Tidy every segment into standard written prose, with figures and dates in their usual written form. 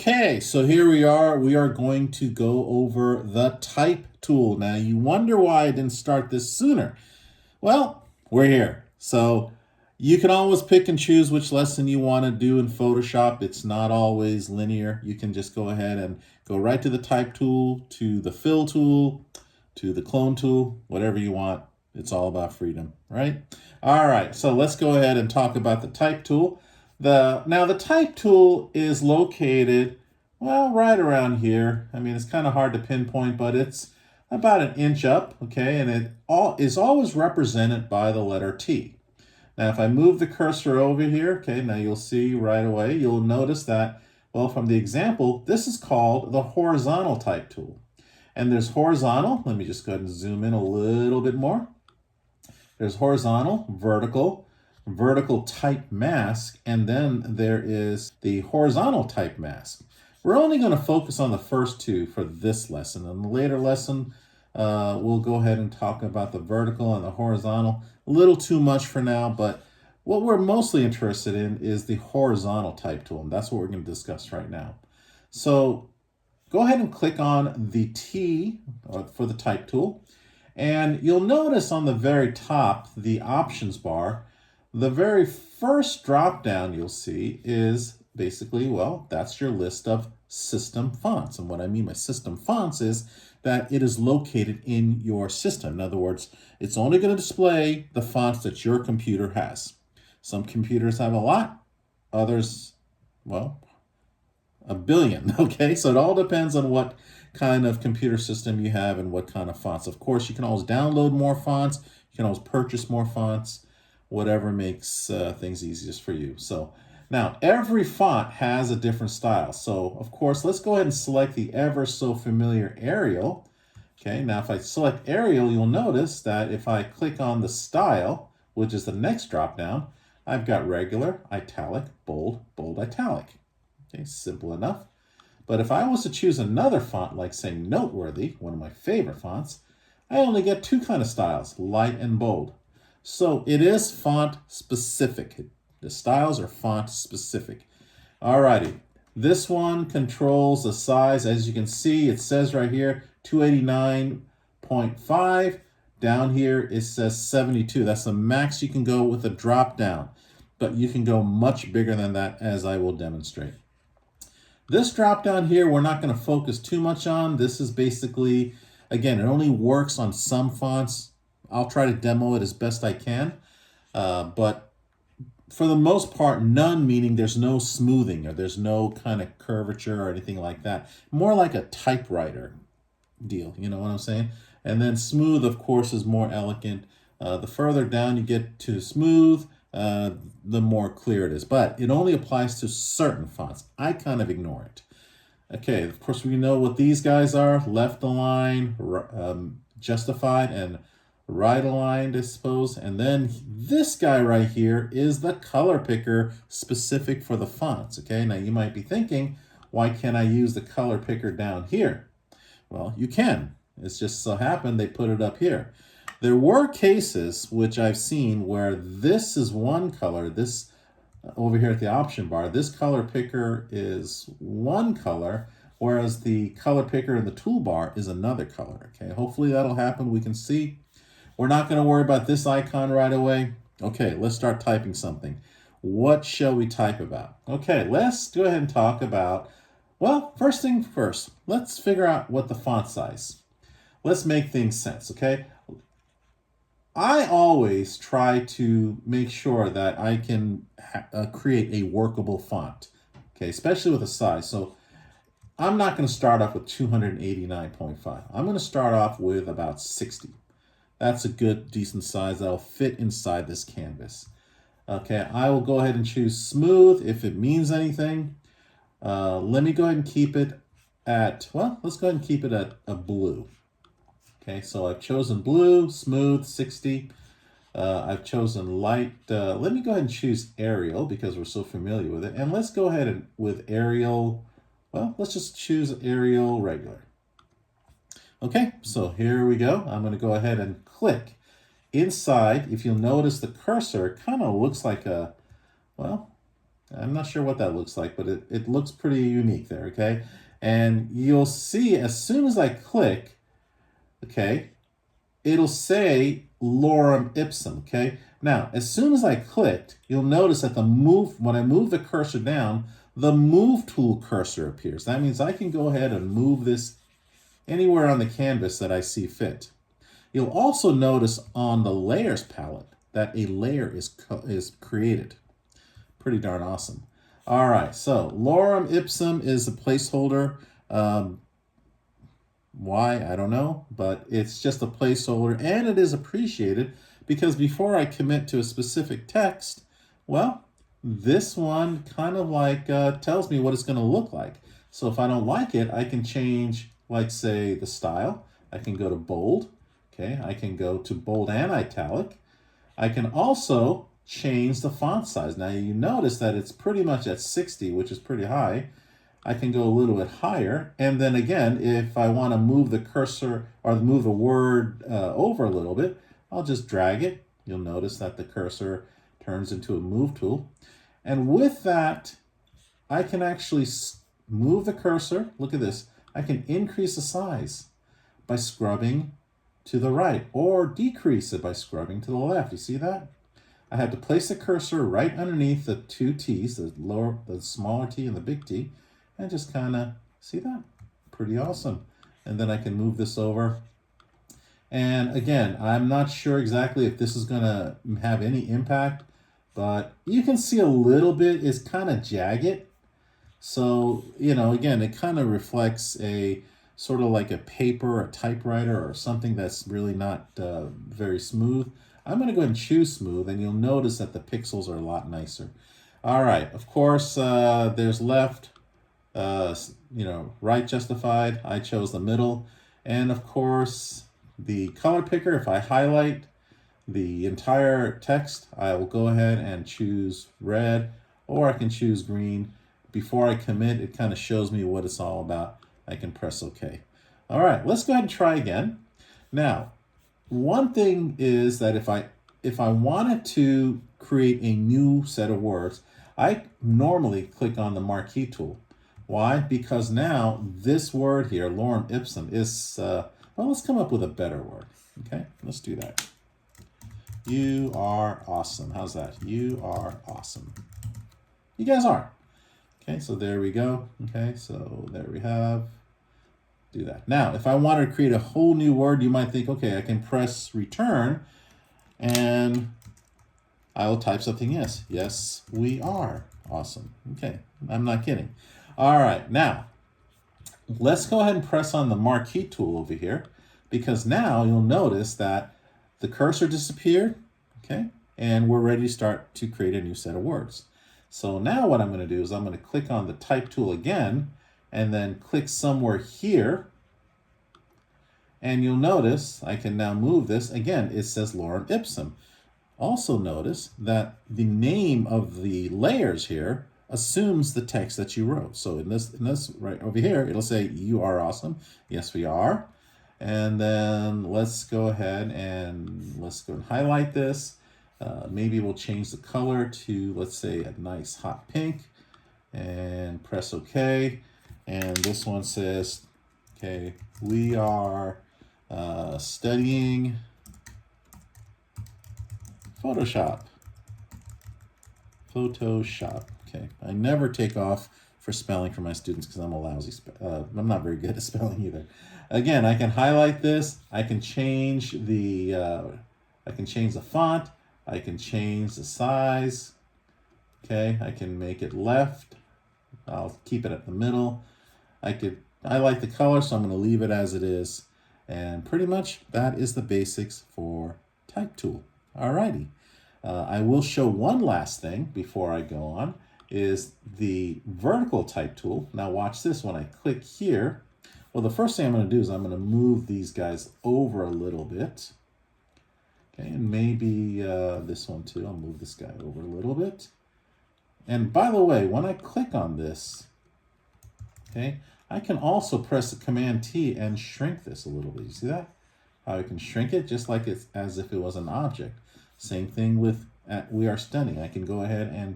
Okay, so here we are. We are going to go over the type tool. Now, you wonder why I didn't start this sooner. Well, we're here. So you can always pick and choose which lesson you want to do in Photoshop. It's not always linear. You can just go ahead and go right to the type tool, to the fill tool, to the clone tool, whatever you want. It's all about freedom, right? All right, so let's go ahead and talk about the type tool. Now the type tool is located, well, right around here. I mean, it's kind of hard to pinpoint, but it's about an inch up, okay? And it is always represented by the letter T. Now, if I move the cursor over here, okay, now you'll see right away, you'll notice that, well, from the example, this is called the horizontal type tool. And there's horizontal, let me just go ahead and zoom in a little bit more. There's horizontal, vertical type mask, and then there is the horizontal type mask. We're only going to focus on the first two for this lesson. In the later lesson, we'll go ahead and talk about the vertical and the horizontal. A little too much for now, but what we're mostly interested in is the horizontal type tool, and that's what we're going to discuss right now. So go ahead and click on the T for the type tool, and you'll notice on the very top, the options bar, the very first drop down you'll see is basically, well, that's your list of system fonts. And what I mean by system fonts is that it is located in your system. In other words, it's only going to display the fonts that your computer has. Some computers have a lot, others, well, a billion, okay? So it all depends on what kind of computer system you have and what kind of fonts. Of course, you can always download more fonts. You can always purchase more fonts, whatever makes things easiest for you. So now every font has a different style. So of course, let's go ahead and select the ever so familiar Arial. Okay, now if I select Arial, you'll notice that if I click on the style, which is the next drop down, I've got regular, italic, bold, bold, italic. Okay, simple enough. But if I was to choose another font, like say Noteworthy, one of my favorite fonts, I only get two kind of styles, light and bold. So it is font specific. The styles are font specific. Alrighty, this one controls the size. As you can see, it says right here 289.5. Down here it says 72. That's the max you can go with a drop down, but you can go much bigger than that, as I will demonstrate. This drop down here, we're not going to focus too much on. This is basically, again, it only works on some fonts. I'll try to demo it as best I can, but for the most part, none, meaning there's no smoothing or there's no kind of curvature or anything like that. More like a typewriter deal, you know what I'm saying? And then smooth, of course, is more elegant. The further down you get to smooth, the more clear it is. But it only applies to certain fonts. I kind of ignore it. Okay, of course, we know what these guys are. Left aligned, justified, and right aligned, I suppose. And then this guy right here is the color picker specific for the fonts. Okay, now you might be thinking, why can't I use the color picker down here? Well, you can. It's just so happened they put it up here. There were cases which I've seen where this is one color, this over here at the option bar, this color picker is one color, whereas the color picker in the toolbar is another color. Okay, hopefully that'll happen. We can see. We're not going to worry about this icon right away. Okay, let's start typing something. What shall we type about? Okay, let's go ahead and talk about, well, first thing first, let's figure out what the font size. Let's make things sense, okay? I always try to make sure that I can create a workable font, okay, especially with a size. So I'm not going to start off with 289.5. I'm going to start off with about 60. That's a good, decent size that'll fit inside this canvas. Okay, I will go ahead and choose smooth if it means anything. Let me go ahead and keep it at, well, let's go ahead and keep it at a blue. Okay, so I've chosen blue, smooth, 60. I've chosen light. Let me go ahead and choose Arial because we're so familiar with it. And let's go ahead and with Arial, well, let's just choose Arial regular. Okay, so here we go. I'm going to go ahead and click. Inside, if you'll notice the cursor, kind of looks like a, well, I'm not sure what that looks like, but it looks pretty unique there, okay? And you'll see as soon as I click, okay, it'll say lorem ipsum, okay? Now, as soon as I clicked, you'll notice that when I move the cursor down, the move tool cursor appears. That means I can go ahead and move this anywhere on the canvas that I see fit. You'll also notice on the layers palette that a layer is created. Pretty darn awesome. All right, so lorem ipsum is a placeholder. Why, I don't know, but it's just a placeholder, and it is appreciated because before I commit to a specific text, well, this one kind of like tells me what it's going to look like. So if I don't like it, I can change, like say, the style. I can go to bold. Okay, I can go to bold and italic. I can also change the font size. Now you notice that it's pretty much at 60, which is pretty high. I can go a little bit higher. And then again, if I want to move the cursor or move the word over a little bit, I'll just drag it. You'll notice that the cursor turns into a move tool. And with that, I can actually move the cursor. Look at this. I can increase the size by scrubbing to the right or decrease it by scrubbing to the left. You see that? I have to place the cursor right underneath the two T's, the smaller T and the big T, and just kind of see that. Pretty awesome. And then I can move this over. And again, I'm not sure exactly if this is going to have any impact, but you can see a little bit is kind of jagged. So, you know, again, it kind of reflects a sort of like a paper, a typewriter, or something that's really not very smooth. I'm going to go ahead and choose smooth, and you'll notice that the pixels are a lot nicer. All right, of course, there's left, right justified. I chose the middle. And of course, the color picker, if I highlight the entire text, I will go ahead and choose red, or I can choose green. Before I commit, it kind of shows me what it's all about. I can press OK. All right, let's go ahead and try again. Now, one thing is that if I wanted to create a new set of words, I normally click on the marquee tool. Why? Because now this word here, lorem ipsum, is, well, let's come up with a better word. Okay, let's do that. You are awesome. How's that? You are awesome. You guys are. Okay, so there we go. Okay, so there we have. Do that. Now, if I wanted to create a whole new word, you might think, okay, I can press return and I will type something. Yes, we are awesome. Okay, I'm not kidding. All right, now let's go ahead and press on the marquee tool over here, because now you'll notice that the cursor disappeared, okay, and we're ready to start to create a new set of words. So now what I'm going to do is I'm going to click on the type tool again, and then click somewhere here. And you'll notice I can now move this. Again, it says lorem ipsum. Also notice that the name of the layers here assumes the text that you wrote. So in this right over here, it'll say you are awesome. Yes, we are. And then let's go ahead and highlight this. Maybe we'll change the color to, let's say, a nice hot pink, and press OK. And this one says, okay, we are studying Photoshop. Okay, I never take off for spelling for my students because I'm a lousy, I'm not very good at spelling either. Again, I can highlight this. I can change the font. I can change the size. Okay, I can make it left. I'll keep it at the middle. I like the color, so I'm going to leave it as it is. And pretty much that is the basics for Type Tool. Alrighty. I will show one last thing before I go on, is the vertical Type Tool. Now watch this. When I click here, well, the first thing I'm going to do is I'm going to move these guys over a little bit. Okay, and maybe this one too. I'll move this guy over a little bit. And by the way, when I click on this, okay, I can also press the Command T and shrink this a little bit. You see that? How I can shrink it just like it's as if it was an object. Same thing with We Are Studying. I can go ahead and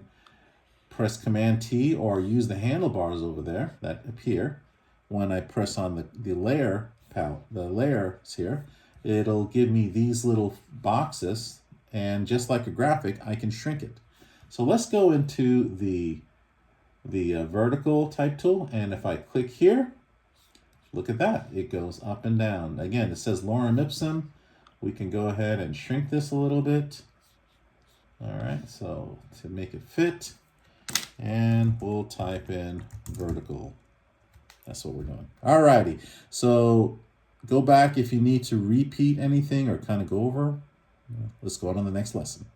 press Command T or use the handlebars over there that appear. When I press on the layer palette, the layers here, it'll give me these little boxes, and just like a graphic, I can shrink it. So let's go into the vertical type tool, and if I click here, look at that, it goes up and down. Again, it says lorem ipsum. We can go ahead and shrink this a little bit. All right, so to make it fit, and we'll type in vertical. That's what we're doing. All righty, so go back if you need to repeat anything or kind of go over. Let's go on to the next lesson.